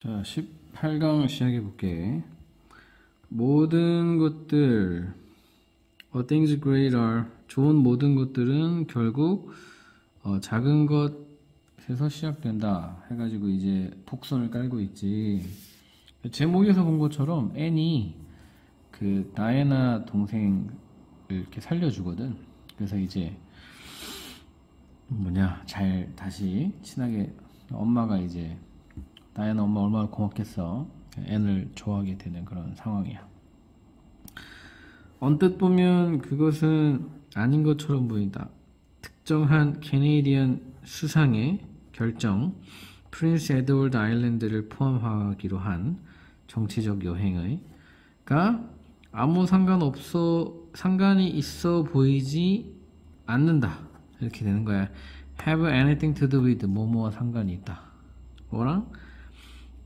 자, 18강 시작해 볼게. 모든 것들, all things great are, 좋은 모든 것들은 결국 작은 것에서 시작된다 해가지고 이제 폭선을 깔고 있지. 제목에서 본 것처럼 앤이 그 다이애나 동생을 이렇게 살려주거든. 그래서 이제 잘 다시 친하게, 엄마가 이제 다이애나 엄마 얼마나 고맙겠어. 앤을 좋아하게 되는 그런 상황이야. 언뜻 보면 그것은 아닌 것처럼 보인다. 특정한 캐네디언 수상의 결정, 프린스 에드워드 아일랜드를 포함하기로 한 정치적 여행가 아무 상관이 있어 보이지 않는다. 이렇게 되는 거야. have anything to do with 뭐뭐와 상관이 있다. 뭐랑?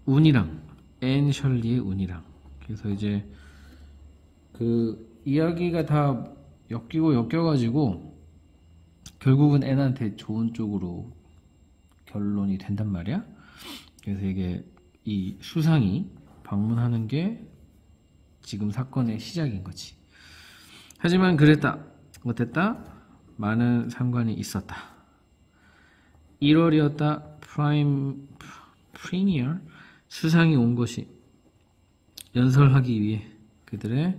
운이랑, 앤 셜리의 운이랑. 그래서 이제 그 이야기가 다 엮여가지고 결국은 앤한테 좋은 쪽으로 결론이 된단 말이야. 그래서 이게 이 수상이 방문하는 게 지금 사건의 시작인 거지. 하지만 그랬다. 어땠다? 많은 상관이 있었다. 1월이었다. 프리미어 수상이 온 것이 연설하기 위해 그들의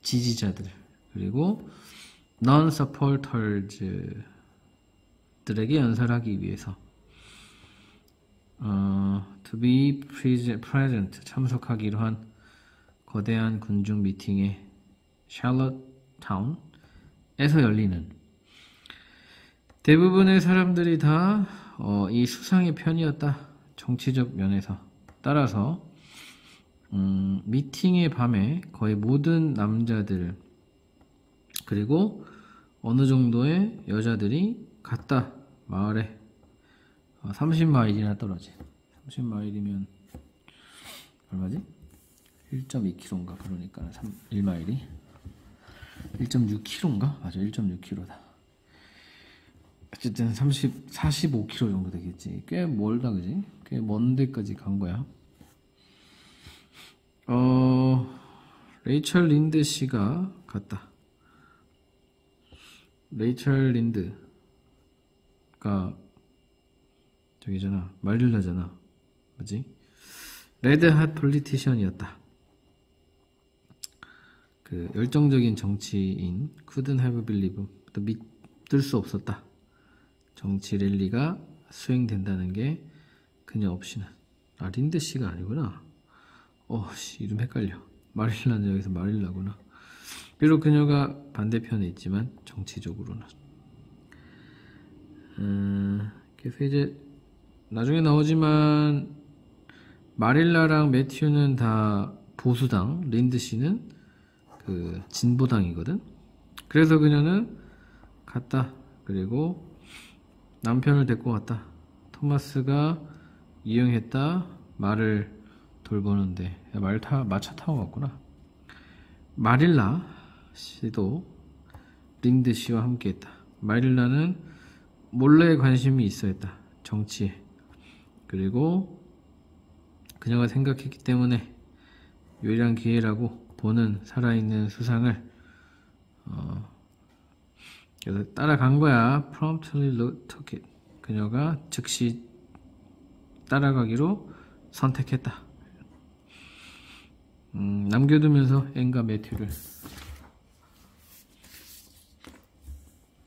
지지자들 그리고 non-supporters들에게 연설하기 위해서 to be present 참석하기로 한 거대한 군중 미팅에 샬럿타운에서 열리는 대부분의 사람들이 다 이 수상의 편이었다. 정치적 면에서. 따라서 미팅의 밤에 거의 모든 남자들 그리고 어느 정도의 여자들이 갔다. 마을에 30마일이나 떨어진 30마일이면 얼마지? 1.2km인가 그러니까 1마일이 1.6km인가? 맞아 1.6km다. 어쨌든 45km 정도 되겠지. 꽤 멀다 그지? 꽤 먼 데까지 간 거야. 레이첼 린드 씨가 갔다. 레이첼 린드가 저기잖아. 마릴라잖아. 뭐지? 레드핫 폴리티션이었다. 그 열정적인 정치인 couldn't have believe 또 믿을 수 없었다. 정치 랠리가 수행된다는 게 그녀 없이는. 린드 씨가 아니구나. 이름 헷갈려. 마릴라는 여기서 마릴라구나. 비록 그녀가 반대편에 있지만 정치적으로는. 그래서 이제 나중에 나오지만 마릴라랑 매튜는 다 보수당, 린드 씨는 그 진보당이거든. 그래서 그녀는 갔다. 그리고 남편을 데리고 갔다. 토마스가 이용했다. 말을 돌보는데 마차 타고 갔구나. 마릴라 씨도 린드 씨와 함께 했다. 마릴라는 몰래 관심이 있어 했다. 정치에. 그리고 그녀가 생각했기 때문에 유일한 기회라고 보는 살아있는 수상을 그래서 따라간 거야. Promptly took it. 그녀가 즉시 따라가기로 선택했다. 남겨두면서 앤과 매튜를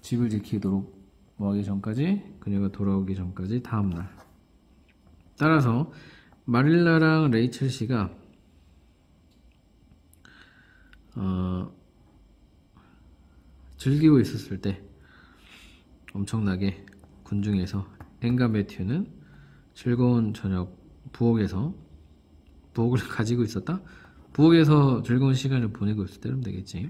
집을 지키도록 뭐하기 전까지, 그녀가 돌아오기 전까지 다음날. 따라서 마릴라랑 레이첼 씨가 즐기고 있었을 때 엄청나게 군중에서 앤과 매튜는 즐거운 저녁 부엌을 가지고 있었다? 부엌에서 즐거운 시간을 보내고 있을 때 그러면 되겠지.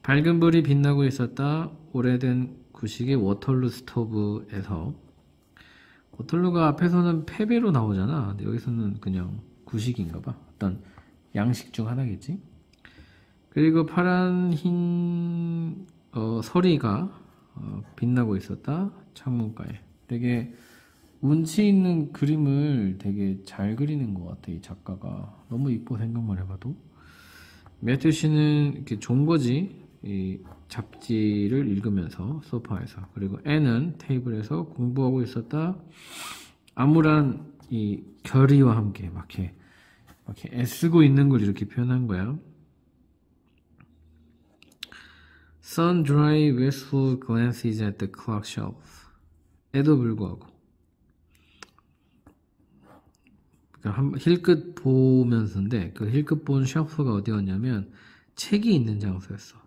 밝은 불이 빛나고 있었다. 오래된 구식의 워털루 스토브에서. 워털루가 앞에서는 패배로 나오잖아. 근데 여기서는 그냥 구식인가봐. 어떤 양식 중 하나겠지. 그리고 파란 흰 서리가 빛나고 있었다. 창문가에. 되게 운치 있는 그림을 되게 잘 그리는 것 같아, 이 작가가. 너무 이뻐, 생각만 해봐도. 매튜 씨는 이렇게 좋은 거지. 이 잡지를 읽으면서, 소파에서. 그리고 앤은 테이블에서 공부하고 있었다. 암울한 이 결의와 함께 막 이렇게 애쓰고 있는 걸 이렇게 표현한 거야. Sun dry wistful glances at the clock shelf. 에도 불구하고. 그러니까 힐끗 보면서인데 그 힐끗 본 쉘프가 어디였냐면 책이 있는 장소였어.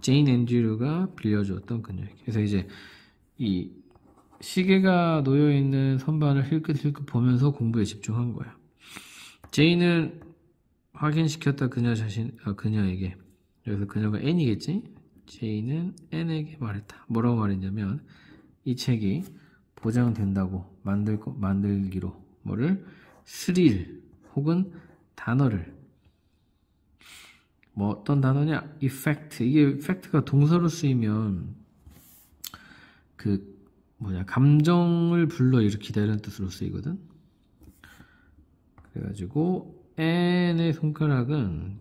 제인 앤드류가 빌려주었던 그녀에게. 그래서 이제 이 시계가 놓여있는 선반을 힐끗힐끗 보면서 공부에 집중한 거야. 제인은 확인시켰다 그녀에게. 그래서 그녀가 앤이겠지? 제인은 앤에게 말했다. 뭐라고 말했냐면 이 책이 보장된다고 만들기로 뭐를? 스릴 혹은 단어를 뭐 어떤 단어냐? effect. 이게 effect가 동사로 쓰이면 그 감정을 불러일으키다 이런 뜻으로 쓰이거든. 그래가지고 앤의 손가락은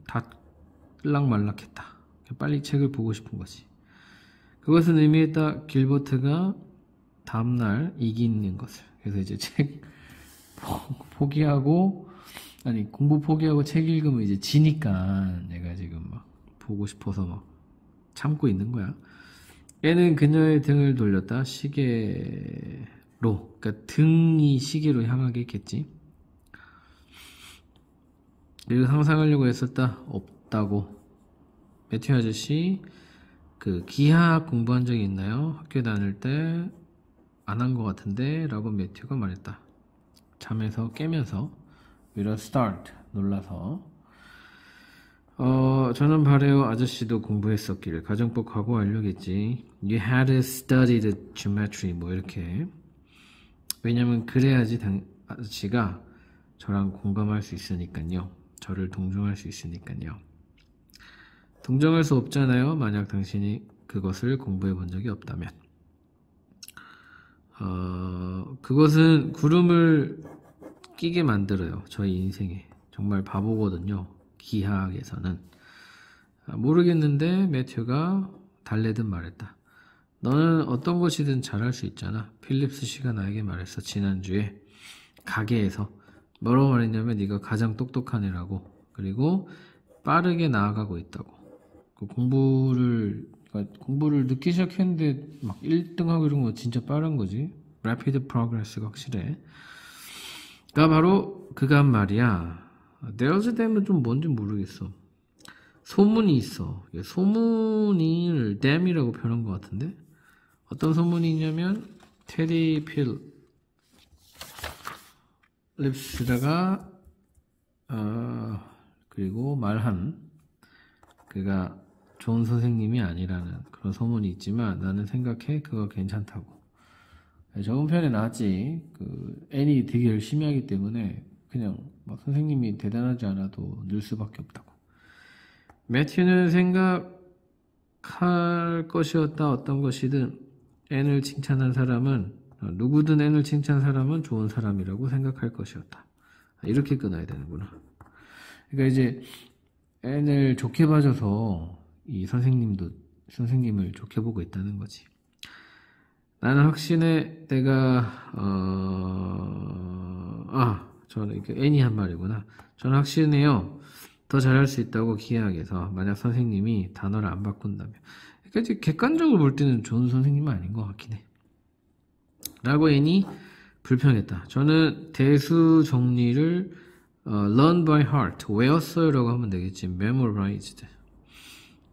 달락말락했다. 빨리 책을 보고 싶은 거지. 그것은 의미했다. 길버트가 다음날 이기는 것을. 그래서 이제 책 포기하고 공부 포기하고 책 읽으면 이제 지니까 내가 지금 막 보고 싶어서 막 참고 있는 거야. 얘는 그녀의 등을 돌렸다. 시계로. 그러니까 등이 시계로 향하게 했겠지. 그리고 상상하려고 했었다. 없다고. 매튜 아저씨 그 기하학 공부한 적이 있나요? 학교 다닐 때 안 한 것 같은데 라고 매튜가 말했다. 잠에서 깨면서 With a start 놀라서 저는 바래요. 아저씨도 공부했었기를. 가정법 과거 알려겠지. You had studied geometry 뭐 이렇게. 왜냐면 그래야지 아저씨가 저랑 공감할 수 있으니까요. 저를 동정할 수 있으니까요. 동정할 수 없잖아요. 만약 당신이 그것을 공부해 본 적이 없다면. 그것은 구름을 끼게 만들어요. 저희 인생에. 정말 바보거든요. 기하학에서는. 모르겠는데 매튜가 달래듯 말했다. 너는 어떤 것이든 잘할 수 있잖아. 필립스 씨가 나에게 말했어. 지난주에 가게에서. 뭐라고 말했냐면 네가 가장 똑똑한 애라고. 그리고 빠르게 나아가고 있다고. 공부를 늦게 시작했는데 막 1등하고 이런 거 진짜 빠른 거지. Rapid Progress가 확실해. 그가 바로 그가 한 말이야. There's dam은 좀 뭔지 모르겠어. 소문이 있어. 소문을 dam이라고 표현한 것 같은데 어떤 소문이 있냐면 테디 필립스가 그리고 말한 그가 좋은 선생님이 아니라는 그런 소문이 있지만 나는 생각해 그거 괜찮다고. 저번 편에 나왔지. 앤이 되게 열심히 하기 때문에 그냥 막 선생님이 대단하지 않아도 늘 수밖에 없다고. 매튜는 생각할 것이었다. 어떤 것이든 앤을 칭찬한 사람은 누구든 앤을 칭찬한 사람은 좋은 사람이라고 생각할 것이었다. 이렇게 끊어야 되는구나. 그러니까 이제 앤을 좋게 봐줘서 이 선생님을 좋게 보고 있다는 거지. 나는 확신해. 저는 앤이 한 말이구나. 저는 확신해요. 더 잘할 수 있다고 기하학에서 만약 선생님이 단어를 안 바꾼다면. 그러니까 이제 객관적으로 볼 때는 좋은 선생님은 아닌 것 같긴 해. 라고 앤이 불평했다. 저는 대수 정리를 learn by heart, 외웠어요 라고 하면 되겠지. memorized.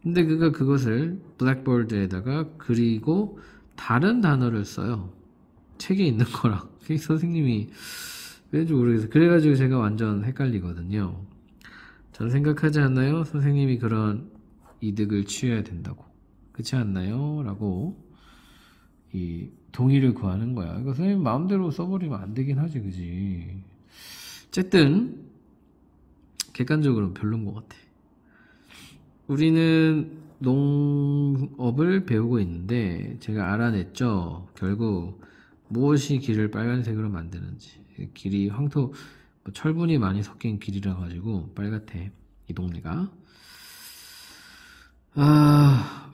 근데 그가 그것을 블랙보드에다가 그리고 다른 단어를 써요. 책에 있는 거랑. 선생님이 왠지 모르겠어요. 그래가지고 제가 완전 헷갈리거든요. 저는 생각하지 않나요? 선생님이 그런 이득을 취해야 된다고. 그렇지 않나요? 라고 이 동의를 구하는 거야. 그러니까 선생님 마음대로 써버리면 안 되긴 하지, 그지? 어쨌든 객관적으로는 별론 것 같아. 우리는 농업을 배우고 있는데 제가 알아냈죠. 결국 무엇이 길을 빨간색으로 만드는지. 길이 황토, 뭐 철분이 많이 섞인 길이라 가지고 빨갛대, 이 동네가.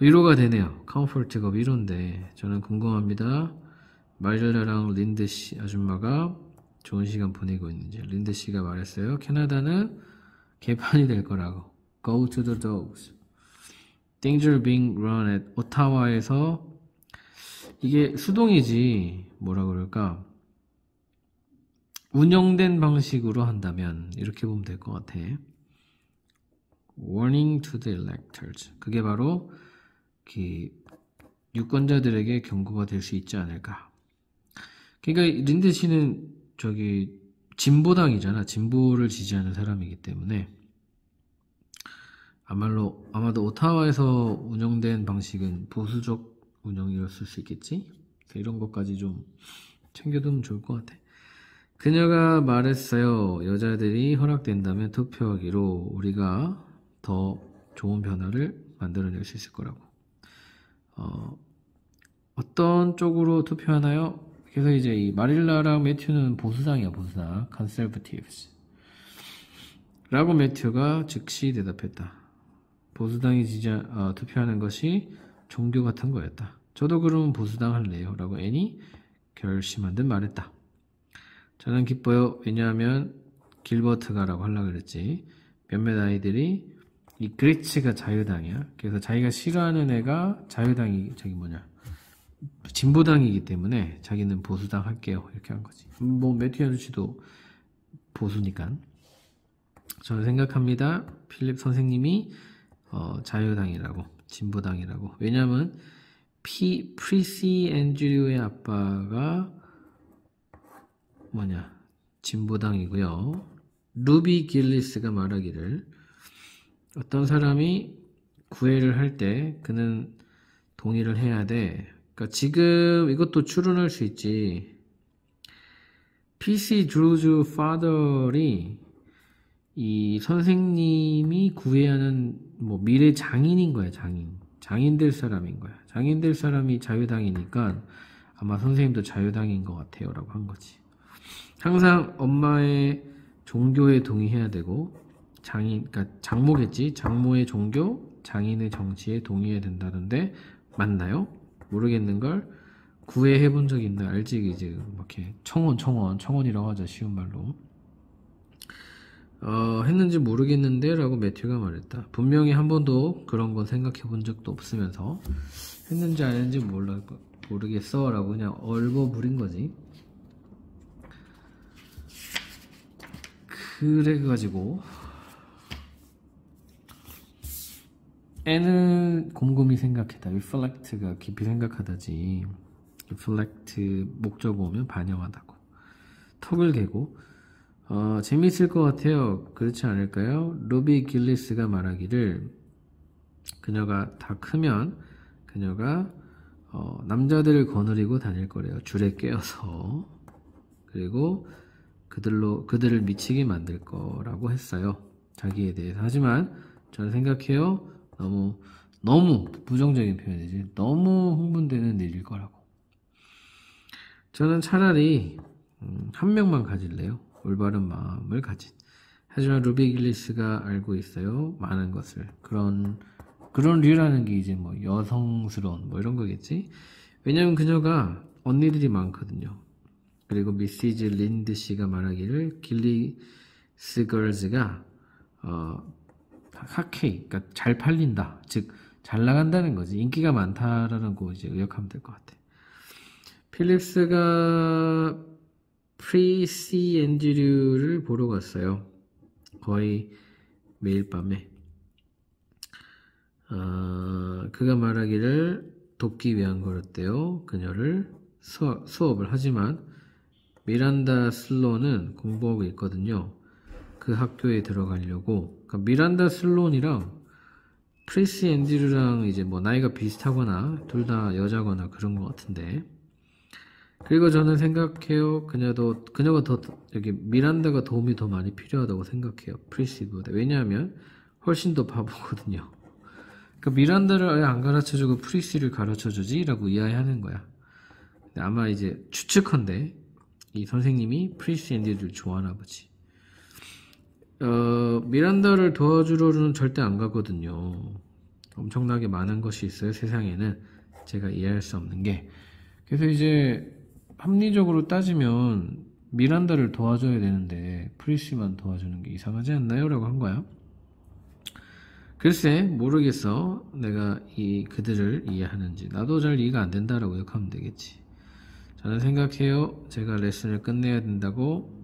위로가 되네요. 컴포트가 위로인데 저는 궁금합니다. 마릴라랑 린드씨 아줌마가 좋은 시간 보내고 있는지. 린드씨가 말했어요. 캐나다는 개판이 될 거라고. Go to the dogs. Danger being run at 오타와에서, 이게 수동이지 뭐라 그럴까, 운영된 방식으로 한다면 이렇게 보면 될 것 같아. Warning to the electors. 그게 바로 유권자들에게 경고가 될 수 있지 않을까. 그러니까 린드 씨는 진보당이잖아. 진보를 지지하는 사람이기 때문에 아마도 오타와에서 운영된 방식은 보수적 운영이었을 수 있겠지. 이런 것까지 좀 챙겨두면 좋을 것 같아. 그녀가 말했어요. 여자들이 허락된다면 투표하기로 우리가 더 좋은 변화를 만들어낼 수 있을 거라고. 어떤 쪽으로 투표하나요? 그래서 이제 이 마릴라랑 매튜는 보수당이야, 보수당. Conservatives. 라고 매튜가 즉시 대답했다. 보수당이 투표하는 것이 종교 같은 거였다. 저도 그러면 보수당 할래요. 라고 애니 결심한 듯 말했다. 저는 기뻐요. 왜냐하면 길버트가 라고 하려고 그랬지. 몇몇 아이들이 이 그리치가 자유당이야. 그래서 자기가 싫어하는 애가 자유당이 진보당이기 때문에 자기는 보수당 할게요. 이렇게 한 거지. 뭐 매튜 아저씨도 보수니까. 저는 생각합니다. 필립 선생님이 자유당이라고, 진보당이라고. 왜냐면 프리시 앤드류의 아빠가 진보당이고요. 루비 길리스가 말하기를, 어떤 사람이 구애를 할 때 그는 동의를 해야 돼. 그러니까 지금 이것도 추론할 수 있지. PC 드루즈 파더리 이 선생님이 구애하는 미래 장인인 거야. 장인 될 사람인 거야. 장인 될 사람이 자유당이니까 아마 선생님도 자유당인 것 같아요. 라고 한 거지. 항상 엄마의 종교에 동의해야 되고, 그러니까 장모겠지. 장모의 종교, 장인의 정치에 동의해야 된다던데, 맞나요? 모르겠는걸. 구애해 본 적 있나요? 알지? 이제 이렇게 청원이라고 하죠. 쉬운 말로. 했는지 모르겠는데 라고 매튜가 말했다. 분명히 한 번도 그런 건 생각해 본 적도 없으면서 했는지 안 했는지 모르겠어 라고 그냥 얼버무린 거지. 그래가지고 애는 곰곰이 생각했다. reflect가 깊이 생각하다지. reflect 목적어 오면 반영하다고. 턱을 개고 재밌을 것 같아요. 그렇지 않을까요? 루비 길리스가 말하기를, 그녀가 다 크면 그녀가 남자들을 거느리고 다닐 거래요. 줄에 깨어서. 그리고 그들을 미치게 만들 거라고 했어요. 자기에 대해서. 하지만 저는 생각해요. 너무 부정적인 표현이지. 너무 흥분되는 일일 거라고. 저는 차라리 한 명만 가질래요. 올바른 마음을 가진. 하지만 루비 길리스가 알고 있어요. 많은 것을. 그런 류라는 게 이제 여성스러운 이런 거겠지. 왜냐면 그녀가 언니들이 많거든요. 그리고 미시즈 린드 씨가 말하기를 길리스 걸즈가 핫케이, 그러니까 잘 팔린다. 즉 잘 나간다는 거지. 인기가 많다라는 거 이제 의역하면 될 것 같아. 필립스가 프리시 앤드류를 보러 갔어요. 거의 매일 밤에. 그가 말하기를 돕기 위한 거였대요. 그녀를 수업을. 하지만 미란다 슬론은 공부하고 있거든요. 그 학교에 들어가려고. 그러니까 미란다 슬론이랑 프리시 앤드류랑 이제 나이가 비슷하거나 둘 다 여자거나 그런 것 같은데. 그리고 저는 생각해요. 그녀가 여기 미란다가 도움이 더 많이 필요하다고 생각해요. 프리시보다. 왜냐하면 훨씬 더 바보거든요. 그러니까 미란다를 아예 안 가르쳐주고 프리시를 가르쳐주지? 라고 이해하는 거야. 아마 이제 추측컨대 이 선생님이 프리시 앤디를 좋아하나 보지. 미란다를 도와주러는 절대 안 가거든요. 엄청나게 많은 것이 있어요, 세상에는. 제가 이해할 수 없는 게. 그래서 이제 합리적으로 따지면 미란다를 도와줘야 되는데 프리시만 도와주는 게 이상하지 않나요? 라고 한 거야. 글쎄 모르겠어. 내가 그들을 이해하는지. 나도 잘 이해가 안 된다라고 욕하면 되겠지. 저는 생각해요. 제가 레슨을 끝내야 된다고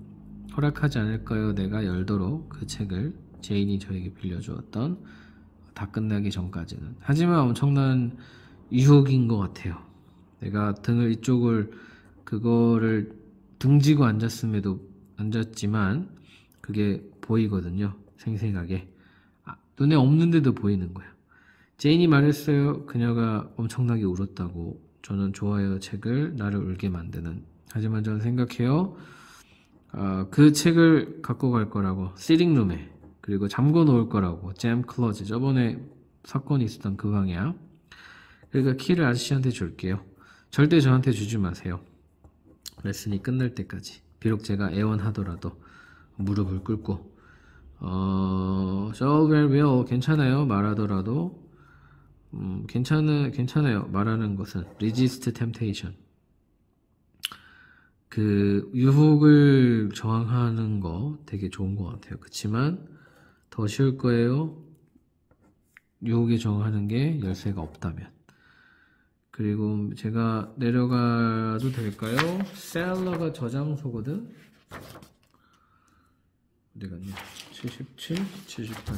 허락하지 않을까요? 내가 열도록 그 책을 제인이 저에게 빌려주었던, 다 끝나기 전까지는. 하지만 엄청난 유혹인 것 같아요. 내가 등을 이쪽을 그거를 등지고 앉았지만 그게 보이거든요. 생생하게. 눈에 없는데도 보이는 거야. 제인이 말했어요. 그녀가 엄청나게 울었다고. 저는 좋아요. 책을 나를 울게 만드는. 하지만 저는 생각해요. 그 책을 갖고 갈 거라고. 시팅룸에. 그리고 잠궈 놓을 거라고. 잼 클로즈. 저번에 사건이 있었던 그 방이야. 그러니까 키를 아저씨한테 줄게요. 절대 저한테 주지 마세요. 레슨이 끝날 때까지. 비록 제가 애원하더라도 무릎을 꿇고 so very well. 괜찮아요. 말하더라도 괜찮아요. 말하는 것은 resist temptation. 그 유혹을 저항하는 거 되게 좋은 것 같아요. 그치만 더 쉬울 거예요. 유혹에 저항하는 게 열쇠가 없다면. 그리고 제가 내려가도 될까요? 셀러가 저장소거든. 어디 갔냐? 77, 78.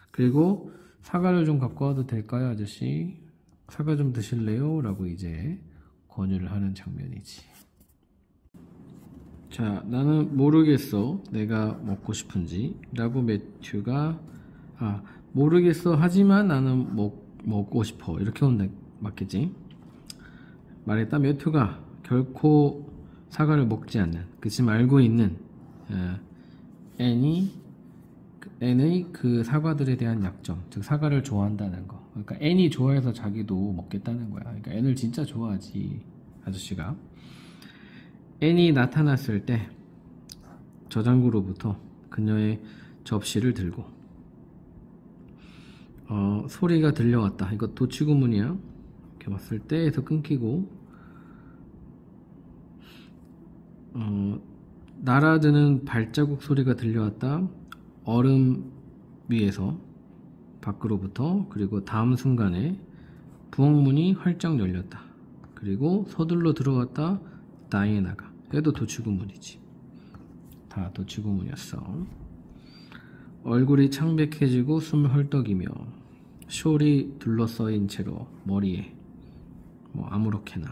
그리고 사과를 좀 갖고 와도 될까요, 아저씨? 사과 좀 드실래요? 라고 이제 권유를 하는 장면이지. 자, 나는 모르겠어. 내가 먹고 싶은지. 라고 매튜가, 모르겠어. 하지만 나는 먹고 싶어. 이렇게 온다. 맞겠지? 말했다. 매튜가 결코 사과를 먹지 않는, 그치만 알고 있는 앤의 그 사과들에 대한 약점, 즉 사과를 좋아한다는 거. 그러니까 앤이 좋아해서 자기도 먹겠다는 거야. 그러니까 앤을 진짜 좋아하지, 아저씨가. 앤이 나타났을 때 저장고로부터 그녀의 접시를 들고 소리가 들려왔다. 이거 도치구문이야. 이렇게 봤을 때에서 끊기고 날아드는 발자국 소리가 들려왔다. 얼음 위에서 밖으로부터. 그리고 다음 순간에 부엌문이 활짝 열렸다. 그리고 서둘러 들어왔다. 다이애나가. 얘도 도치구문이지. 다 도치구문이었어. 얼굴이 창백해지고 숨을 헐떡이며 숄이 둘러싸인 채로 머리에 아무렇게나.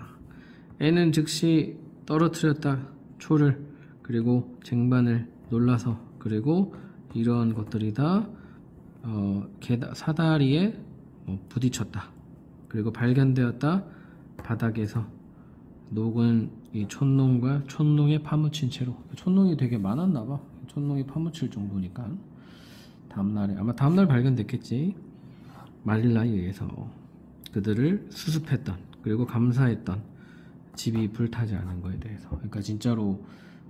애는 즉시 떨어뜨렸다. 숄을. 그리고 쟁반을 놀라서. 그리고 이러한 것들이 다 사다리에 부딪혔다. 그리고 발견되었다. 바닥에서 녹은 이 촛농과 촛농에 파묻힌 채로. 촛농이 되게 많았나봐. 촛농이 파묻힐 정도니까. 다음날에 아마 다음날 발견됐겠지. 말릴라에 의해서 그들을 수습했던, 그리고 감사했던, 집이 불타지 않은 거에 대해서. 그러니까 진짜로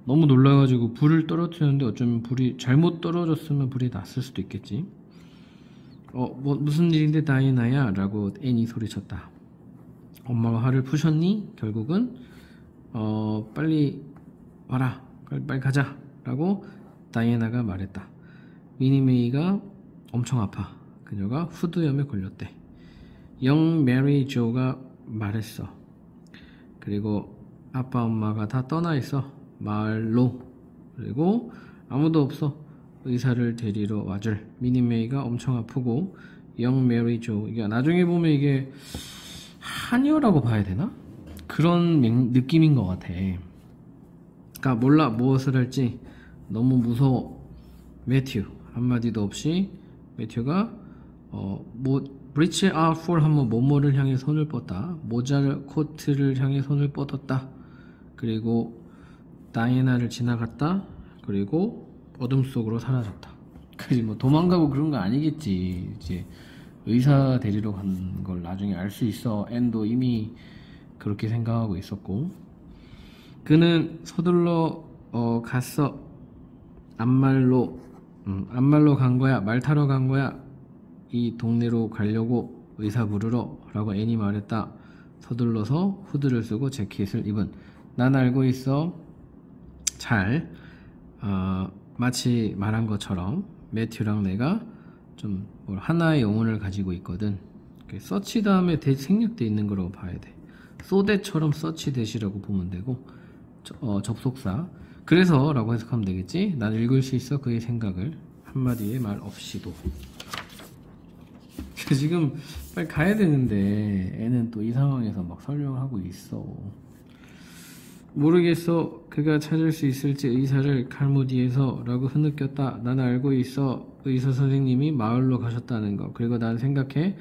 너무 놀라가지고 불을 떨어뜨렸는데 어쩌면 불이 잘못 떨어졌으면 불이 났을 수도 있겠지. 무슨 일인데 다이애나야? 라고 앤이 소리쳤다. 엄마가 화를 푸셨니? 결국은 빨리 와라. 빨리 가자. 라고 다이애나가 말했다. 미니메이가 엄청 아파. 그녀가 후두염에 걸렸대. 영 메리 조가 말했어. 그리고 아빠 엄마가 다 떠나 있어. 마을로. 그리고 아무도 없어. 의사를 데리러 와줄. 미니메이가 엄청 아프고 영 메리 조. 이게 나중에 보면 이게 한여라고 봐야 되나? 그런 느낌인 것 같아. 그러니까 몰라 무엇을 할지. 너무 무서워. 매튜 한마디도 없이 매튜가 reach out for 하면 뭐뭐를 향해 손을 뻗다. 모자를 코트를 향해 손을 뻗었다. 그리고 다이애나를 지나갔다. 그리고 어둠 속으로 사라졌다. 그지 도망가고 그런 거 아니겠지. 이제 의사 데리러 간 걸 나중에 알 수 있어. 앤도 이미 그렇게 생각하고 있었고, 그는 서둘러 갔어. 앞말로 간 거야. 말 타러 간 거야. 이 동네로 가려고 의사 부르러 라고 애니 말했다. 서둘러서 후드를 쓰고 재킷을 입은. 난 알고 있어. 잘 마치 말한 것처럼 매튜랑 내가 좀 하나의 영혼을 가지고 있거든. 서치 다음에 대 생략돼 있는 거라고 봐야 돼. 소대처럼 서치 대시라고 보면 되고, 접속사. 그래서 라고 해석하면 되겠지. 난 읽을 수 있어 그의 생각을 한마디의 말 없이도. 지금 빨리 가야 되는데 애는 또 이 상황에서 막 설명하고 있어. 모르겠어. 그가 찾을 수 있을지 의사를 칼무디에서 라고 흐느꼈다. 난 알고 있어. 의사 선생님이 마을로 가셨다는 거. 그리고 난 생각해.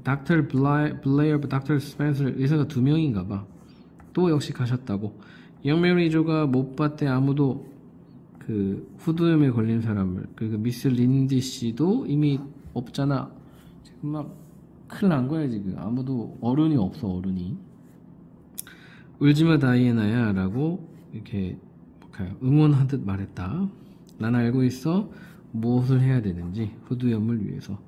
닥터 블레어, 닥터 스펜서 의사가 2명인가 봐. 또 역시 가셨다고. 영메리조가 못 봤대. 아무도. 그 후두염에 걸린 사람을. 그리고 미스 린디 씨도 이미 없잖아. 지금 막 큰일 난 거야 지금. 아무도 어른이 없어. 어른이. 울지마 다이애나야 라고 이렇게 응원하듯 말했다. 난 알고 있어. 무엇을 해야 되는지. 후두염을 위해서.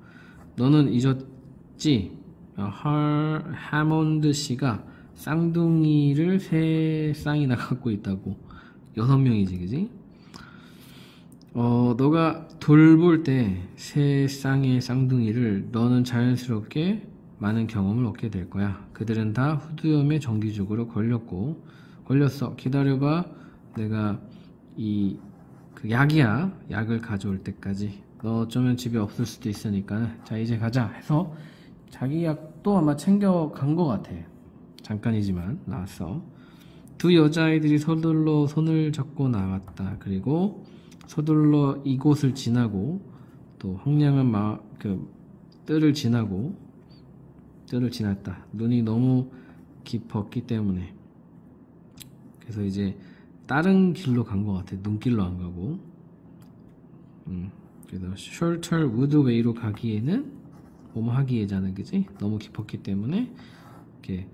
너는 잊었지? 하몬드 씨가 쌍둥이를 3쌍이나 갖고 있다고. 6명이지 그지? 너가 돌볼 때 3쌍의 쌍둥이를 너는 자연스럽게 많은 경험을 얻게 될 거야. 그들은 다 후두염에 정기적으로 걸렸어. 기다려봐. 내가 그 약이야. 약을 가져올 때까지. 너 어쩌면 집에 없을 수도 있으니까. 자 이제 가자 해서 자기 약도 아마 챙겨간 것 같아. 잠깐이지만 나왔어. 2 여자아이들이 서둘러 손을 잡고 나왔다. 그리고 서둘러 이곳을 지나고 또 황량한 뜰을 지났다. 눈이 너무 깊었기 때문에. 그래서 이제 다른 길로 간 것 같아. 눈길로 안 가고. 그래서 shorter wood way로 가기에는 뭐뭐 하기에잖아, 그지? 너무 깊었기 때문에 이렇게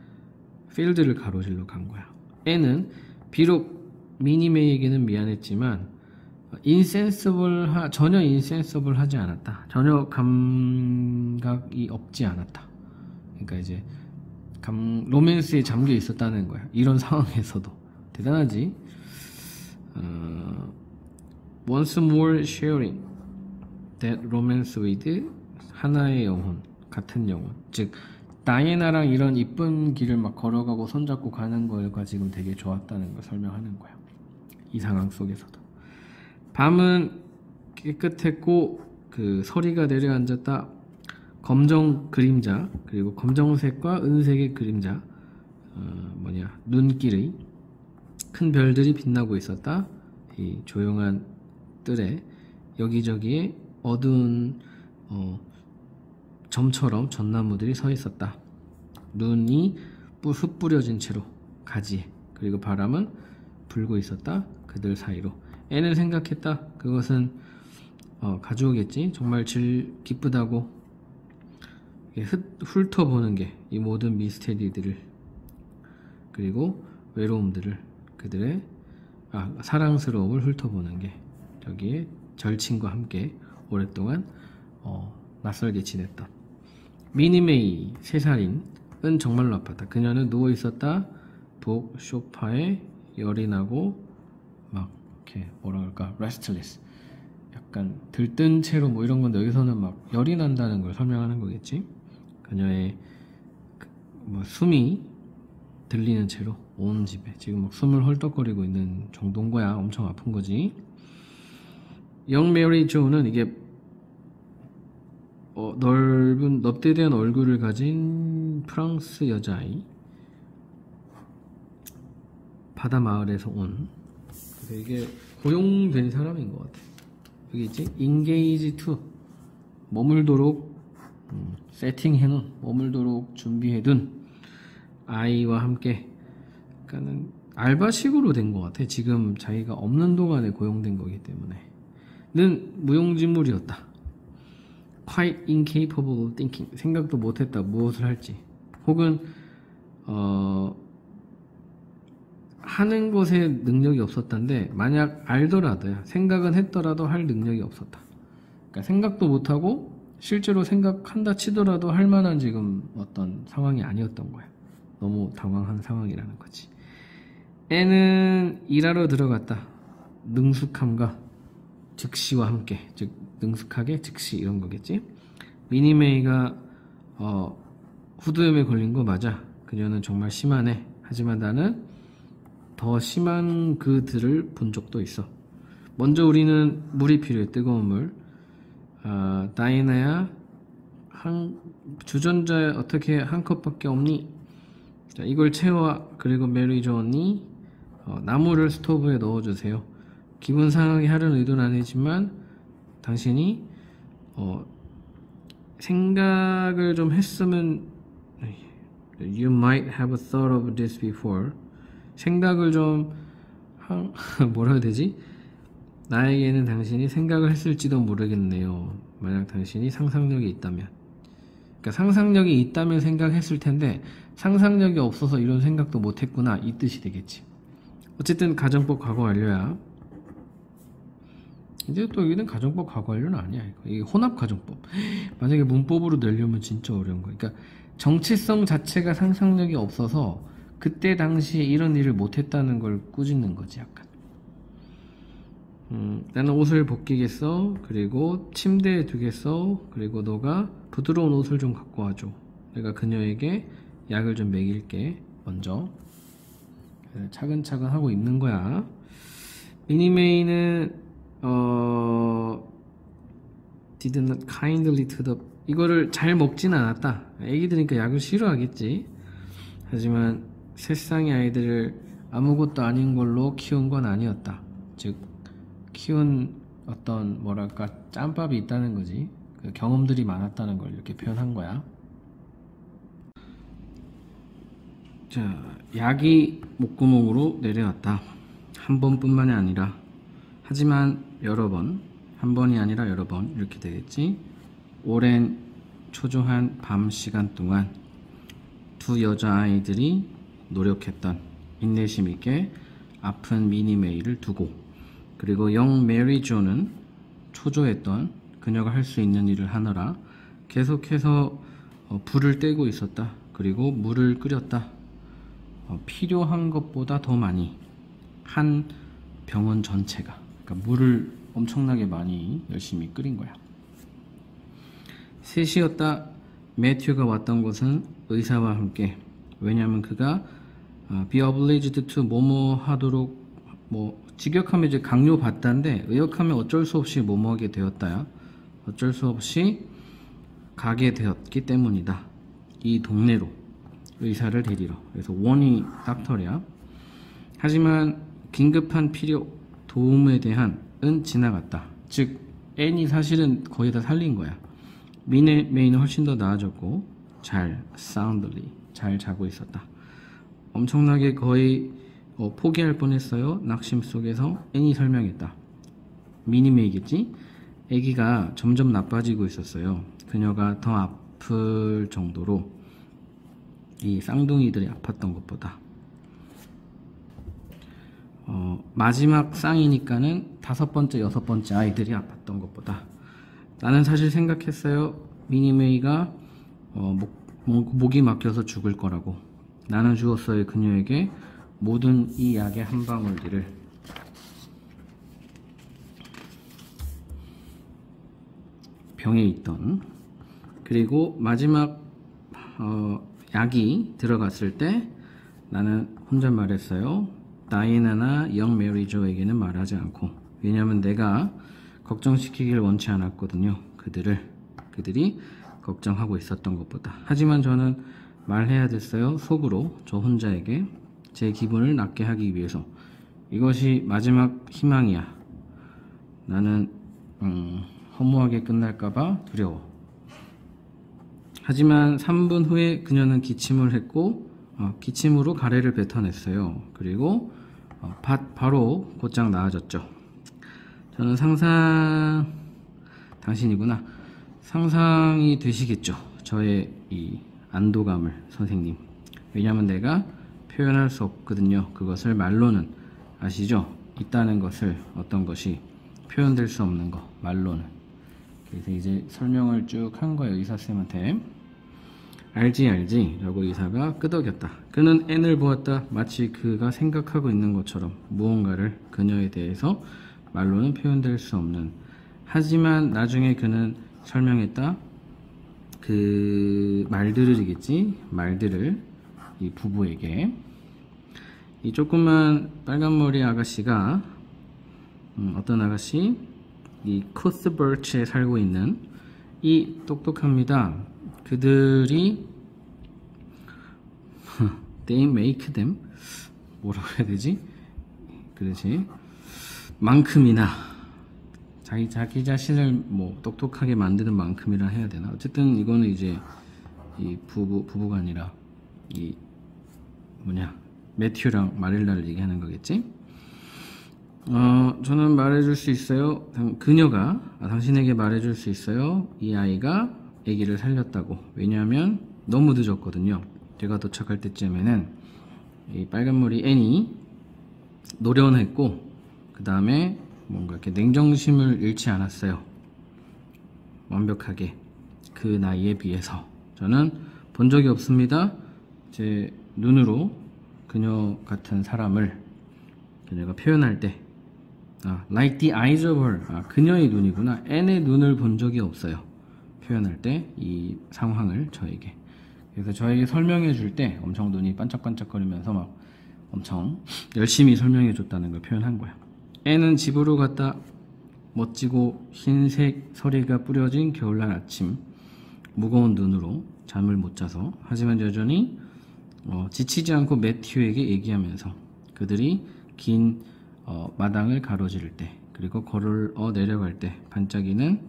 필드를 가로질러 간 거야. 애는 비록 미니메이에게는 미안했지만 전혀 인센서블하지 않았다. 전혀 감각이 없지 않았다. 그러니까 이제 로맨스에 잠겨 있었다는 거야. 이런 상황에서도 대단하지. Once more sharing that romance with 하나의 영혼, 같은 영혼. 즉 다이애나랑 이런 이쁜 길을 막 걸어가고 손잡고 가는 거가 지금 되게 좋았다는 걸 설명하는 거야. 이 상황 속에서도. 밤은 깨끗했고 그 서리가 내려앉았다. 검정 그림자, 그리고 검정색과 은색의 그림자, 눈길의 큰 별들이 빛나고 있었다. 이 조용한 뜰에 여기저기에 어두운 점처럼 전나무들이 서 있었다. 눈이 흩뿌려진 채로 가지에. 그리고 바람은 불고 있었다. 그들 사이로. 애는 생각했다. 그것은 가져오겠지. 정말 기쁘다고 훑어보는 게 이 모든 미스테리들을, 그리고 외로움들을, 그들의 사랑스러움을 훑어보는 게 저기에 절친과 함께 오랫동안 낯설게 지냈다. 미니메이 3살인은 정말로 아팠다. 그녀는 누워있었다. 독 소파에 열이 나고 막 이렇게 restless, 약간 들뜬 채로 뭐 이런 건데, 여기서는 막 열이 난다는 걸 설명하는 거겠지. 그녀의 숨이 들리는 채로 온 집에 지금 막 숨을 헐떡거리고 있는 정도인 거야. 엄청 아픈 거지. 영 메리 조는 이게 넓은 넙대대한 얼굴을 가진 프랑스 여자아이, 바다 마을에서 온. 그래서 이게 고용된 사람인 것 같아. 여기 있지? engage to, 머물도록 세팅해놓은, 머물도록 준비해둔 아이와 함께. 그러니까는 알바식으로 된 것 같아. 지금 자기가 없는 동안에 고용된 거기 때문에. 는 무용지물이었다. quite incapable of thinking, 생각도 못했다. 무엇을 할지. 혹은 하는 것에 능력이 없었다는데 만약 알더라도요. 생각은 했더라도 할 능력이 없었다. 그러니까 생각도 못하고 실제로 생각한다 치더라도 할 만한 지금 어떤 상황이 아니었던 거야. 너무 당황한 상황이라는 거지. 애는 일하러 들어갔다. 능숙함과 즉시와 함께, 즉 능숙하게 즉시 이런 거겠지. 미니메이가 후두염에 걸린 거 맞아. 그녀는 정말 심하네. 하지만 나는 더 심한 그들을 본 적도 있어. 먼저 우리는 물이 필요해. 뜨거운 물. 다이나야, 주전자에 어떻게 한 컵밖에 없니? 자, 이걸 채워. 그리고 메리 존이 나무를 스토브에 넣어주세요. 기분 상하게 하려는 의도는 아니지만 당신이 생각을 좀 했으면 You might have thought of this before. 생각을 좀 뭐라 해야 되지? 나에게는 당신이 생각을 했을지도 모르겠네요. 만약 당신이 상상력이 있다면. 그러니까 상상력이 있다면 생각했을 텐데 상상력이 없어서 이런 생각도 못했구나 이 뜻이 되겠지. 어쨌든 가정법 과거 완료야. 이제 또 여기는 가정법 과거 완료는 아니야. 이게 혼합 가정법. 만약에 문법으로 내려면 진짜 어려운 거야. 그러니까 정체성 자체가 상상력이 없어서 그때 당시에 이런 일을 못했다는 걸 꾸짖는 거지 약간. 나는 옷을 벗기겠어. 그리고 침대에 두겠어. 그리고 너가 부드러운 옷을 좀 갖고 와줘. 내가 그녀에게 약을 좀 먹일게. 먼저 차근차근 하고 입는 거야. 미니메이는 did not kindly to the 이거를 잘 먹진 않았다. 애기들이니까 약을 싫어하겠지. 하지만 세상의 아이들을 아무것도 아닌 걸로 키운 건 아니었다. 즉 키운 어떤 뭐랄까 짬밥이 있다는 거지. 그 경험들이 많았다는 걸 이렇게 표현한 거야. 자, 약이 목구멍으로 내려왔다. 한 번뿐만이 아니라 하지만 여러 번, 한 번이 아니라 여러 번 이렇게 되겠지. 오랜 초조한 밤 시간 동안 두 여자아이들이 노력했던 인내심 있게 아픈 미니메이를 두고 그리고 영 메리 조는 초조했던 그녀가 할 수 있는 일을 하느라 계속해서 불을 떼고 있었다. 그리고 물을 끓였다. 필요한 것보다 더 많이 한 병원 전체가 그러니까 물을 엄청나게 많이 열심히 끓인 거야. 3시였다. 매튜가 왔던 곳은 의사와 함께. 왜냐하면 그가 be obliged to 뭐뭐 하도록 직역하면 이제 강요받다인데 의역하면 어쩔 수 없이 뭐뭐 하게 되었다야. 어쩔 수 없이 가게 되었기 때문이다. 이 동네로 의사를 데리러. 그래서 원이 닥터야. 하지만 긴급한 필요 도움에 대한 은 지나갔다. 즉 앤이 사실은 거의 다 살린 거야. 미니메이는 훨씬 더 나아졌고 잘 soundly 잘 자고 있었다. 엄청나게 거의 포기할 뻔했어요. 낙심 속에서 앤이 설명했다. 미니메이겠지? 아기가 점점 나빠지고 있었어요. 그녀가 더 아플 정도로 이 쌍둥이들이 아팠던 것보다 마지막 쌍이니까는 5번째, 6번째 아이들이 아팠던 것보다. 나는 사실 생각했어요. 미니메이가 목이 막혀서 죽을 거라고. 나는 주었어요. 그녀에게 모든 이 약의 한 방울들을. 병에 있던. 그리고 마지막 약이 들어갔을 때 나는 혼잣말했어요. 다이나나 영 메리 조에게는 말하지 않고. 왜냐하면 내가 걱정시키길 원치 않았거든요. 그들이 걱정하고 있었던 것보다. 하지만 저는 말해야 됐어요. 속으로 저 혼자에게 제 기분을 낫게 하기 위해서. 이것이 마지막 희망이야. 나는 허무하게 끝날까봐 두려워. 하지만 3분 후에 그녀는 기침을 했고 기침으로 가래를 뱉어냈어요. 그리고 바로 곧장 나아졌죠. 저는 당신이구나. 상상이 되시겠죠. 저의 이 안도감을 선생님. 왜냐하면 내가 표현할 수 없거든요. 그것을 말로는. 아시죠? 있다는 것을, 어떤 것이 표현될 수 없는 거, 말로는. 그래서 이제 설명을 쭉 한 거예요, 의사쌤한테. 알지 라고 의사가 끄덕였다. 그는 N을 보았다. 마치 그가 생각하고 있는 것처럼 무언가를, 그녀에 대해서 말로는 표현될 수 없는. 하지만 나중에 그는 설명했다. 그 말들이겠지, 말들을 이 부부에게. 이 조그만 빨간머리 아가씨가 어떤 아가씨? 이 코스버치에 살고 있는 이 똑똑합니다. 그들이 they make them, 뭐라고 해야 되지? 그렇지, 만큼이나 자기 자신을 뭐 똑똑하게 만드는 만큼이라 해야 되나? 어쨌든 이거는 이제 이 부부가 아니라 이 매튜랑 마릴라를 얘기하는 거겠지? 저는 말해줄 수 있어요. 그녀가 당신에게 말해줄 수 있어요. 이 아이가 아기를 살렸다고. 왜냐하면 너무 늦었거든요. 제가 도착할 때쯤에는 이 빨간머리 앤이 노련했고, 그 다음에 뭔가 이렇게 냉정심을 잃지 않았어요. 완벽하게. 그 나이에 비해서. 저는 본 적이 없습니다. 제 눈으로 그녀 같은 사람을, 그녀가 표현할 때, like the eyes of her, 그녀의 눈이구나. 앤의 눈을 본 적이 없어요. 표현할 때 이 상황을 저에게. 그래서 저에게 설명해 줄 때 엄청 눈이 반짝반짝거리면서 막 엄청 열심히 설명해 줬다는 걸 표현한 거야. 앤은 집으로 갔다. 멋지고 흰색 서리가 뿌려진 겨울날 아침, 무거운 눈으로 잠을 못 자서, 하지만 여전히 지치지 않고 매튜에게 얘기하면서 그들이 긴 마당을 가로지를 때, 그리고 걸어 내려갈 때 반짝이는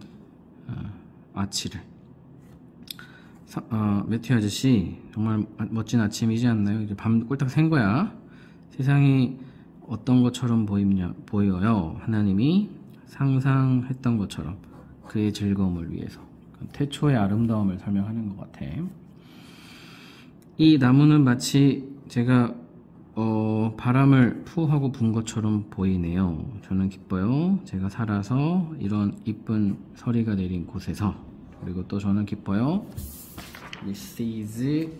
아치를. 매튜 아저씨, 정말 멋진 아침이지 않나요? 이제 밤 꼴딱 샌 거야. 세상이 어떤 것처럼 보여요. 하나님이 상상했던 것처럼 그의 즐거움을 위해서. 태초의 아름다움을 설명하는 것 같아. 이 나무는 마치 제가 바람을 푸하고 분 것처럼 보이네요. 저는 기뻐요. 제가 살아서 이런 이쁜 서리가 내린 곳에서. 그리고 또 저는 기뻐요. This is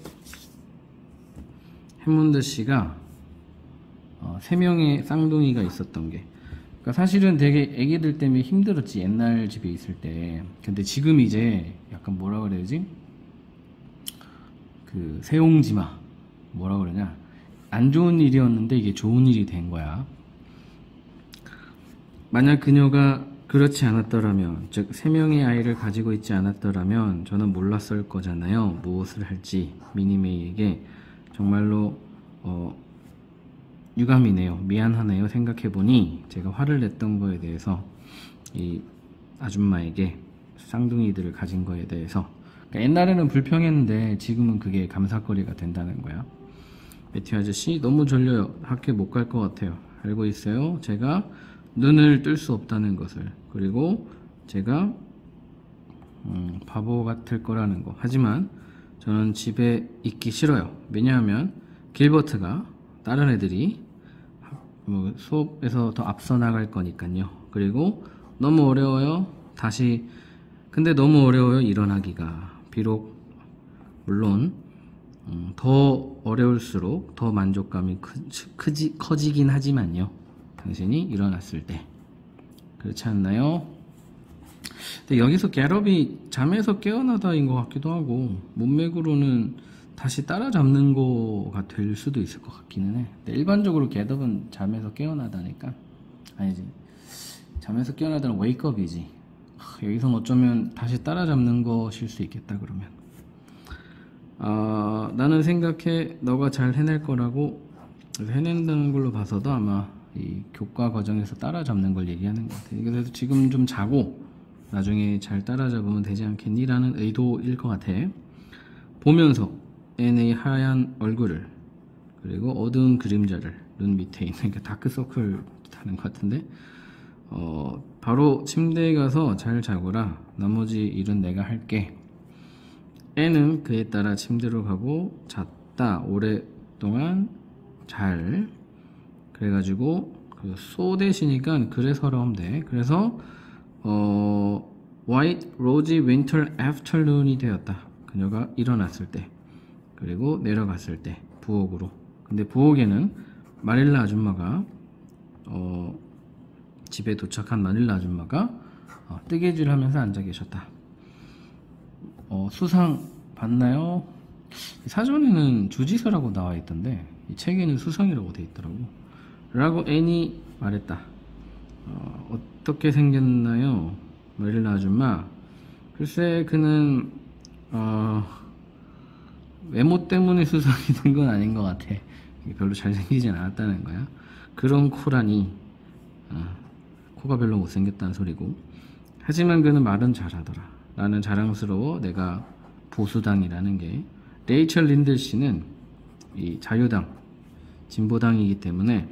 해문드 씨가 3명의 쌍둥이가 있었던 게, 그러니까 사실은 되게 애기들 때문에 힘들었지, 옛날 집에 있을 때. 근데 지금 이제 약간 뭐라 그래야지, 그 세옹지마, 뭐라 그러냐, 안 좋은 일이었는데 이게 좋은 일이 된 거야. 만약 그녀가 그렇지 않았더라면, 즉 3명의 아이를 가지고 있지 않았더라면 저는 몰랐을 거잖아요. 무엇을 할지. 미니메이에게 정말로 유감이네요. 미안하네요. 생각해보니 제가 화를 냈던 거에 대해서, 이 아줌마에게 쌍둥이들을 가진 거에 대해서. 그러니까 옛날에는 불평했는데 지금은 그게 감사거리가 된다는 거야. 매튜 아저씨, 너무 졸려요. 학교 못 갈 것 같아요. 알고 있어요. 제가 눈을 뜰 수 없다는 것을. 그리고 제가 바보 같을 거라는 거. 하지만 저는 집에 있기 싫어요. 왜냐하면 길버트가, 다른 애들이 수업에서 더 앞서 나갈 거니까요. 그리고 너무 어려워요. 근데 너무 어려워요. 일어나기가. 비록 물론 더 어려울수록 더 만족감이 커지긴 하지만요. 당신이 일어났을 때. 그렇지 않나요? 근데 여기서 겟업이 잠에서 깨어나다인 것 같기도 하고, 문맥으로는 다시 따라잡는 거가 될 수도 있을 것 같기는 해. 근데 일반적으로 겟업은 잠에서 깨어나다니까. 아니지, 잠에서 깨어나다는 웨이크업이지. 여기선 어쩌면 다시 따라잡는 것일 수 있겠다. 그러면 나는 생각해 너가 잘 해낼 거라고. 그래서 해낸다는 걸로 봐서도 아마 이 교과 과정에서 따라잡는 걸 얘기하는 것 같아. 그래서 지금 좀 자고 나중에 잘 따라잡으면 되지 않겠니? 라는 의도일 것 같아. 보면서 앤의 하얀 얼굴을, 그리고 어두운 그림자를 눈 밑에 있는, 그러니까 다크서클 하는 것 같은데, 바로 침대에 가서 잘 자거라. 나머지 일은 내가 할게. 앤은 그에 따라 침대로 가고 살았다. 오랫동안 잘. 그래가지고 그 so 대시니까 그래서라 하면 돼. 그래서 white rosy winter afternoon이 되었다. 그녀가 일어났을 때 그리고 내려갔을 때 부엌으로. 근데 부엌에는 마닐라 아줌마가 집에 도착한 마닐라 아줌마가 뜨개질 하면서 앉아 계셨다. 수상 봤나요? 사전에는 주지사라고 나와 있던데 이 책에는 수상이라고 돼 있더라고. 라고 애니 말했다. 어떻게 생겼나요? 마릴라 아줌마. 글쎄 그는 외모 때문에 수상이 된 건 아닌 것 같아. 별로 잘생기진 않았다는 거야. 그런 코라니 코가 별로 못생겼다는 소리고. 하지만 그는 말은 잘하더라. 나는 자랑스러워. 내가 보수당이라는 게. 레이첼 린들 씨는 이 자유당 진보당이기 때문에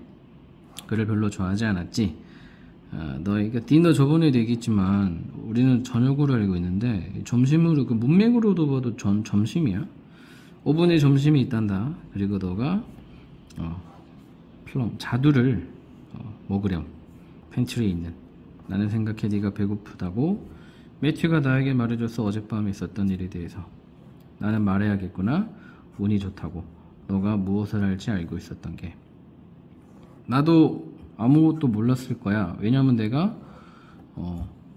그를 별로 좋아하지 않았지. 너희가 디너 저번에도 얘기했지만 우리는 저녁으로 알고 있는데 점심으로 그 문맥으로도 봐도 점심이야. 오븐에 점심이 있단다. 그리고 너가 플럼 자두를 먹으렴. 팬트리에 있는. 나는 생각해 네가 배고프다고. 매튜가 나에게 말해줘서 어젯밤에 있었던 일에 대해서. 나는 말해야겠구나. 운이 좋다고. 너가 무엇을 할지 알고 있었던 게. 나도 아무것도 몰랐을 거야. 왜냐면 내가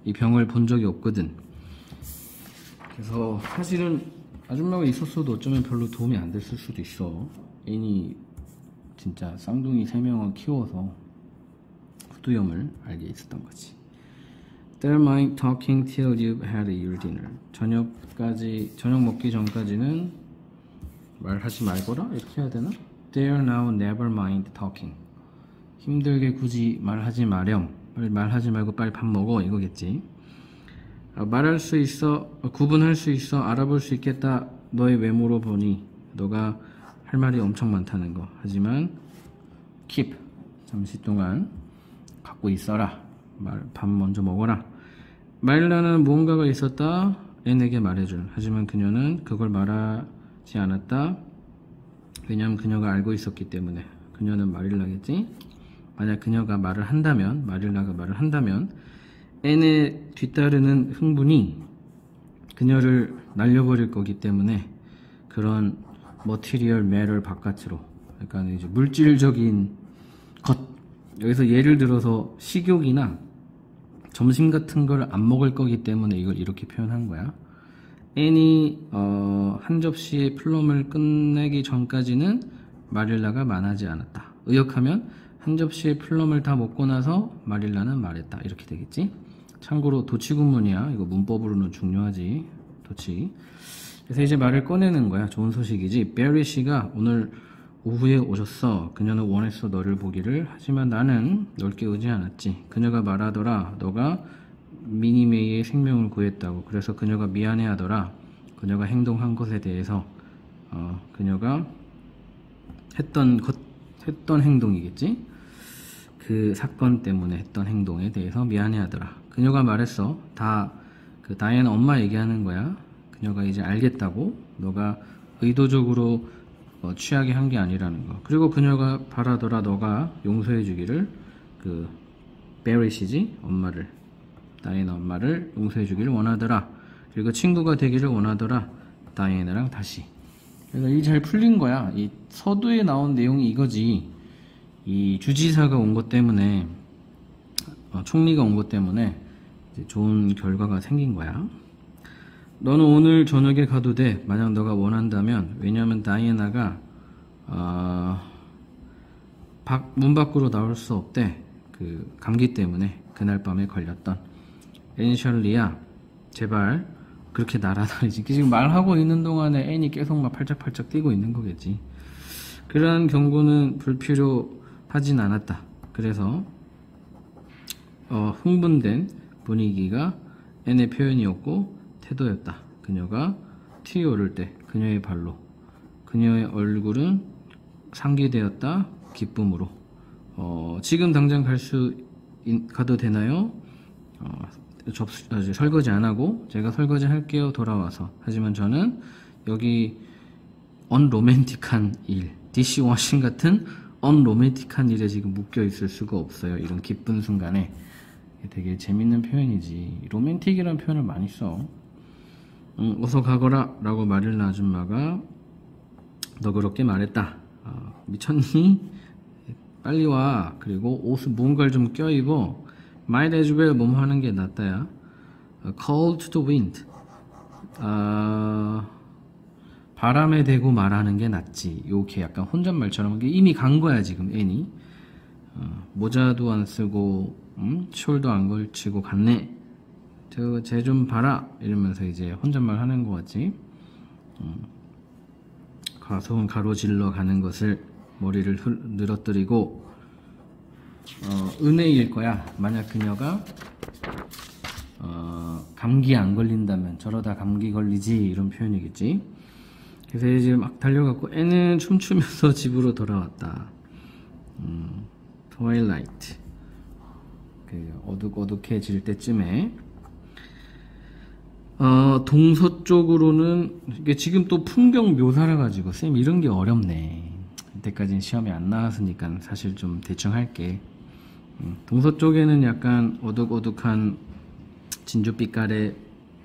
이 병을 본 적이 없거든. 그래서 사실은 아줌마가 있었어도 어쩌면 별로 도움이 안 됐을 수도 있어. 애니 진짜 쌍둥이 3명을 키워서 후두염을 알게 있었던 거지. They're mind talking till you've had your dinner. 저녁 먹기 전까지는 말하지 말거라? 이렇게 해야 되나? They're now never mind talking. 힘들게 굳이 말하지 마렴. 말하지 말고 빨리 밥 먹어. 이거겠지. 말할 수 있어. 구분할 수 있어. 알아볼 수 있겠다. 너의 외모로 보니 너가 할 말이 엄청 많다는 거. 하지만 keep. 잠시 동안 갖고 있어라. 밥 먼저 먹어라. 마일라는 무언가가 있었다. 앤에게 말해줄. 하지만 그녀는 그걸 말하지 않았다. 왜냐하면 그녀가 알고 있었기 때문에. 그녀는 마릴라겠지. 만약 그녀가 말을 한다면, 마릴라가 말을 한다면 앤의 뒤따르는 흥분이 그녀를 날려버릴 거기 때문에 그런 머티리얼 매럴 바깥으로, 그러니까 이제 물질적인 것, 여기서 예를 들어서 식욕이나 점심 같은 걸 안 먹을 거기 때문에 이걸 이렇게 표현한 거야. 앤이 한 접시의 플럼을 끝내기 전까지는 마릴라가 말하지 않았다. 의역하면 한 접시의 플럼을 다 먹고 나서 마릴라는 말했다. 이렇게 되겠지. 참고로 도치구문이야. 이거 문법으로는 중요하지. 도치. 그래서 이제 말을 꺼내는 거야. 좋은 소식이지. 베리 씨가 오늘 오후에 오셨어. 그녀는 원했어 너를 보기를. 하지만 나는 널 깨우지 않았지. 그녀가 말하더라. 너가 미니메이의 생명을 구했다고. 그래서 그녀가 미안해하더라. 그녀가 행동한 것에 대해서 그녀가 했던 행동이겠지. 그 사건 때문에 했던 행동에 대해서 미안해하더라. 그녀가 말했어. 다 그 다이애나 엄마 얘기하는 거야. 그녀가 이제 알겠다고. 너가 의도적으로 취하게 한 게 아니라는 거. 그리고 그녀가 바라더라. 너가 용서해 주기를. 그 베리시지 엄마를, 다이애나 엄마를 용서해 주기를 원하더라. 그리고 친구가 되기를 원하더라. 다이애나랑 다시. 그래서 이 잘 풀린 거야. 이 서두에 나온 내용이 이거지. 이 주지사가 온 것 때문에, 총리가 온 것 때문에 이제 좋은 결과가 생긴 거야. 너는 오늘 저녁에 가도 돼. 만약 너가 원한다면. 왜냐하면 다이애나가 문 밖으로 나올 수 없대. 그 감기 때문에 그날 밤에 걸렸던. 앤셜리야, 제발 그렇게 날아다니지. 지금 말하고 있는 동안에 앤이 계속 막 팔짝팔짝 뛰고 있는 거겠지. 그러한 경고는 불필요하진 않았다. 그래서 흥분된 분위기가 앤의 표현이었고 태도였다. 그녀가 튀어오를 때 그녀의 발로, 그녀의 얼굴은 상기되었다. 기쁨으로. 지금 당장 가도 되나요? 설거지 안 하고. 제가 설거지 할게요. 돌아와서. 하지만 저는 여기 언로맨틱한 일, 디시워싱 같은 언로맨틱한 일에 지금 묶여 있을 수가 없어요. 이런 기쁜 순간에. 되게 재밌는 표현이지. 로맨틱이라는 표현을 많이 써. 어서 가거라 라고 마릴라 아줌마가 너그럽게 말했다. 미쳤니? 빨리 와. 그리고 옷을 무언가를 좀 껴입어. Might as well 뭐뭐 하는 게 낫다야. Call to the wind. 바람에 대고 말하는 게 낫지. 요렇게 약간 혼잣말처럼 이미 간 거야 지금 애니. 모자도 안 쓰고 숄도 안 걸치고 갔네. 쟤 좀 봐라 이러면서 이제 혼잣말 하는 거 같지. 가서은 가로질러 가는 것을 머리를 늘어뜨리고 은혜일 거야. 만약 그녀가 감기 안 걸린다면. 저러다 감기 걸리지 이런 표현이겠지. 그래서 이제 막 달려갔고 애는 춤추면서 집으로 돌아왔다. 트와일라이트, 어둑어둑해질 때쯤에 동서쪽으로는 이게 지금 또 풍경 묘사를 가지고 쌤 이런 게 어렵네. 이때까지는 시험에 안 나왔으니까 사실 좀 대충 할게. 동서쪽에는 약간 어둑어둑한 진주빛깔의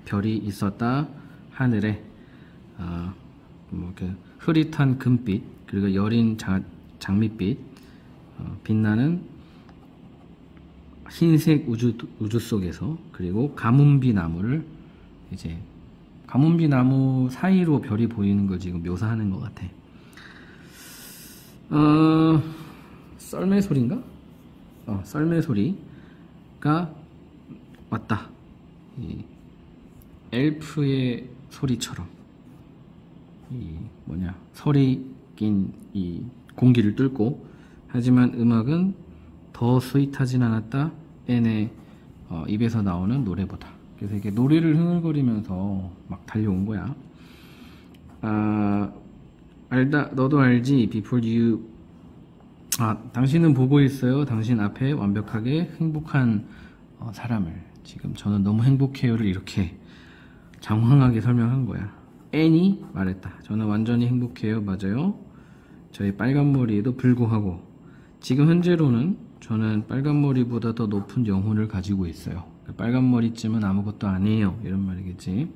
별이 있었다. 하늘에 흐릿한 금빛 그리고 여린 장밋빛 빛나는 흰색 우주 속에서. 그리고 가뭄비 나무를 이제 가뭄비 나무 사이로 별이 보이는 걸 지금 묘사하는 것 같아. 썰매 소리인가? 썰매 소리가 왔다. 이 엘프의 소리처럼 설이 낀 이 공기를 뚫고. 하지만 음악은 더 스윗하진 않았다. 앤의 입에서 나오는 노래보다. 그래서 이게 노래를 흥얼거리면서 막 달려온 거야. 너도 알지? Before you. 당신은 보고 있어요. 당신 앞에 완벽하게 행복한 사람을. 지금 저는 너무 행복해요를 이렇게 장황하게 설명한 거야. 앤이 말했다. 저는 완전히 행복해요. 맞아요. 저의 빨간 머리에도 불구하고 지금 현재로는 저는 빨간 머리보다 더 높은 영혼을 가지고 있어요. 빨간 머리쯤은 아무것도 아니에요. 이런 말이겠지.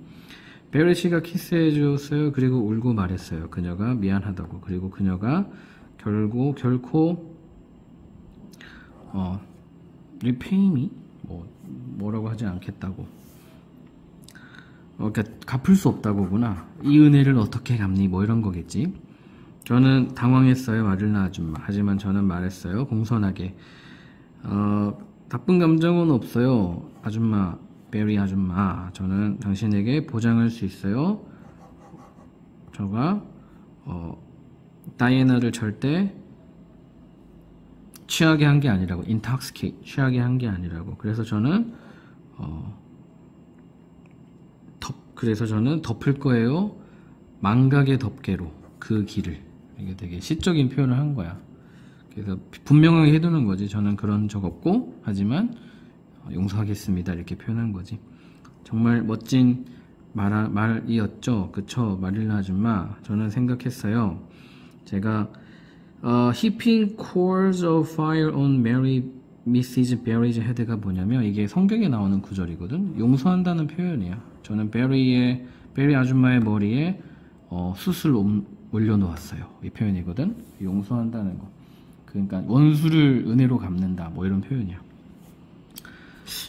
베리 씨가 키스해 주었어요. 그리고 울고 말했어요. 그녀가 미안하다고. 그리고 그녀가 결코 repay me 뭐라고 하지 않겠다고. 그러니까 갚을 수 없다고구나. 이 은혜를 어떻게 갚니? 뭐 이런 거겠지. 저는 당황했어요. 마릴라 아줌마. 하지만 저는 말했어요. 공손하게. 나쁜 감정은 없어요. 아줌마, 베리 아줌마. 저는 당신에게 보장할 수 있어요. 저가 다이애나를 절대 취하게 한 게 아니라고. intoxicate, 취하게 한 게 아니라고. 그래서 저는 덮을 거예요. 망각의 덮개로 그 길을. 이게 되게 시적인 표현을 한 거야. 그래서 분명하게 해두는 거지. 저는 그런 적 없고 하지만 용서하겠습니다. 이렇게 표현한 거지. 정말 멋진 말이었죠. 그쵸? 마릴라 아줌마. 저는 생각했어요. 제가 heaping coals of fire on Mary Mrs. Berry's head가 뭐냐면 이게 성경에 나오는 구절이거든. 용서한다는 표현이야. 저는 베리 아줌마의 머리에 숯을 올려놓았어요. 이 표현이거든. 용서한다는 거. 그러니까 원수를 은혜로 갚는다. 뭐 이런 표현이야.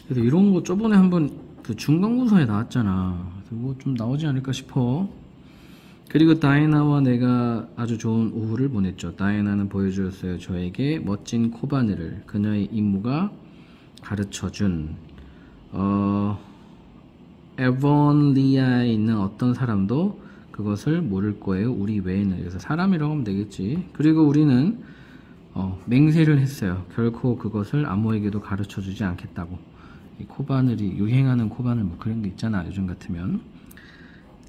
그래서 이런 거 저번에 한번 그 중간고사에 나왔잖아. 그거 좀 나오지 않을까 싶어. 그리고 다이애나와 내가 아주 좋은 오후를 보냈죠. 다이애나는 보여주었어요. 저에게 멋진 코바늘을. 그녀의 임무가 가르쳐준 에번리아에 있는 어떤 사람도 그것을 모를 거예요. 우리 외에는. 그래서 사람이라고 하면 되겠지. 그리고 우리는 맹세를 했어요. 결코 그것을 아무에게도 가르쳐주지 않겠다고. 이 코바늘이 유행하는 코바늘 뭐 그런 게 있잖아. 요즘 같으면.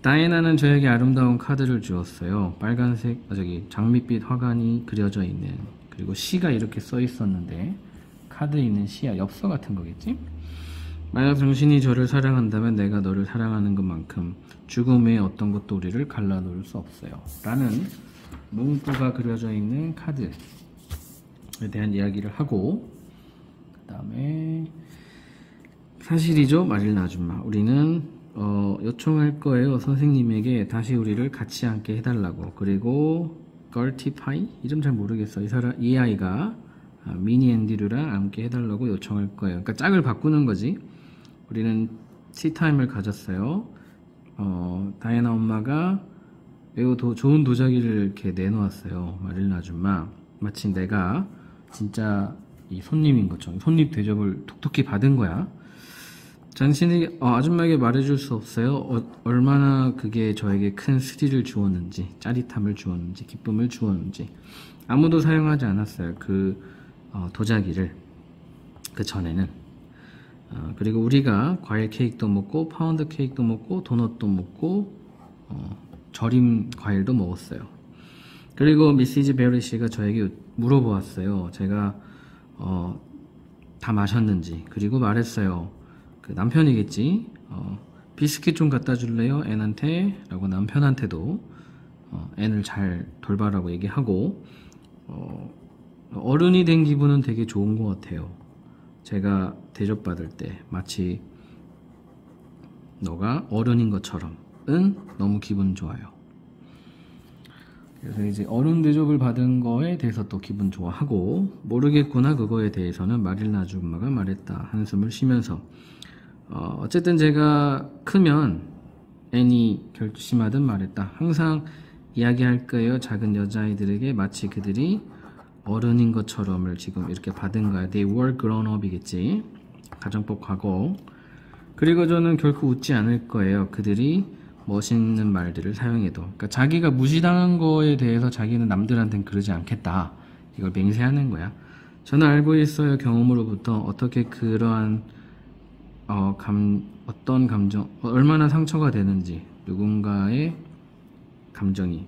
다이애나는 저에게 아름다운 카드를 주었어요. 빨간색 장밋빛 화관이 그려져 있는. 그리고 시가 이렇게 써 있었는데 카드에 있는 시야 엽서 같은 거겠지. 만약 당신이 저를 사랑한다면 내가 너를 사랑하는 것만큼 죽음의 어떤 것도 우리를 갈라놓을 수 없어요. 라는 문구가 그려져 있는 카드에 대한 이야기를 하고, 그 다음에 사실이죠, 마릴나 아줌마. 우리는 요청할 거예요. 선생님에게 다시 우리를 같이 앉게 해달라고. 그리고 걸티파이? 이름 잘 모르겠어. 이 아이가 미니 앤디류랑 함께 해달라고 요청할 거예요. 그러니까 짝을 바꾸는 거지. 우리는 티타임을 가졌어요. 다이애나 엄마가 매우 좋은 도자기를 이렇게 내놓았어요. 마릴나 아줌마. 마치 내가 진짜 이 손님인 것처럼 손님 대접을 톡톡히 받은 거야. 당신이 아줌마에게 말해줄 수 없어요. 얼마나 그게 저에게 큰 스릴을 주었는지, 짜릿함을 주었는지, 기쁨을 주었는지. 아무도 사용하지 않았어요. 그 도자기를. 그 전에는. 그리고 우리가 과일 케이크도 먹고 파운드 케이크도 먹고 도넛도 먹고 절임 과일도 먹었어요. 그리고 미시즈 베리 씨가 저에게 물어보았어요. 제가 다 마셨는지. 그리고 말했어요. 그 남편이겠지. 비스킷 좀 갖다 줄래요? 앤한테? 라고 남편한테도 앤을 잘 돌봐라고 얘기하고, 어른이 된 기분은 되게 좋은 것 같아요. 제가 대접받을 때 마치 너가 어른인 것처럼은 너무 기분 좋아요. 그래서 이제 어른 대접을 받은 거에 대해서 또 기분 좋아하고, 모르겠구나 그거에 대해서는 마릴나 아줌마가 말했다. 한숨을 쉬면서 어쨌든 제가 크면 앤이 결심하듯 말했다. 항상 이야기할 거예요. 작은 여자아이들에게 마치 그들이 어른인 것처럼을 지금 이렇게 받은 거야. They were grown up이겠지. 가정법 과거. 그리고 저는 결코 웃지 않을 거예요. 그들이 멋있는 말들을 사용해도. 그러니까 자기가 무시당한 거에 대해서 자기는 남들한테는 그러지 않겠다. 이걸 맹세하는 거야. 저는 알고 있어요. 경험으로부터 어떻게 그러한 어떤 감정, 얼마나 상처가 되는지, 누군가의 감정이.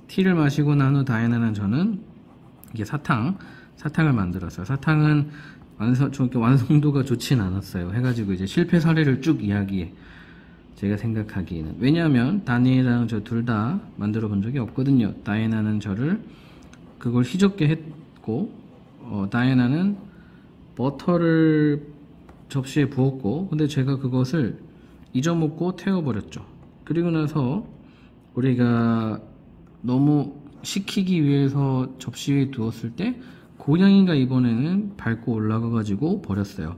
티를 마시고 난 후 다이애나는 저는 이게 사탕을 만들었어요. 사탕은 완성도가 좋진 않았어요. 해가지고 이제 실패 사례를 쭉 이야기해. 제가 생각하기에는. 왜냐하면 다니엘이랑 저 둘 다 만들어 본 적이 없거든요. 다이애나는 저를 그걸 휘젓게 했고, 다이애나는 버터를 접시에 부었고, 근데 제가 그것을 잊어먹고 태워버렸죠. 그리고 나서 우리가 너무 식히기 위해서 접시 위에 두었을 때 고양이가 이번에는 밟고 올라가 가지고 버렸어요.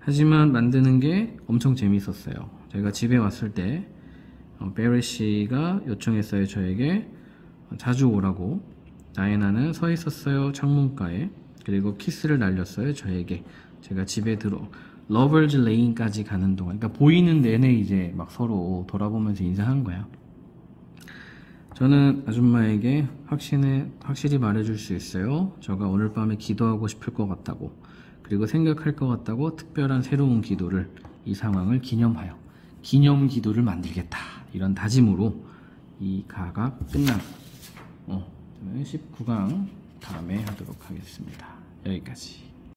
하지만 만드는 게 엄청 재밌었어요. 제가 집에 왔을 때 베리 씨가 요청했어요. 저에게 자주 오라고. 다이애나는 서 있었어요. 창문가에. 그리고 키스를 날렸어요. 저에게. 제가 집에 러버즈 레인까지 가는 동안, 그러니까 보이는 내내 이제 막 서로 돌아보면서 인사한 거야. 저는 아줌마에게 확실히 말해줄 수 있어요. 저가 오늘 밤에 기도하고 싶을 것 같다고, 그리고 생각할 것 같다고, 특별한 새로운 기도를, 이 상황을 기념하여 기념 기도를 만들겠다. 이런 다짐으로 이 가가 끝나고, 저는 19강 다음에 하도록 하겠습니다. 여기까지.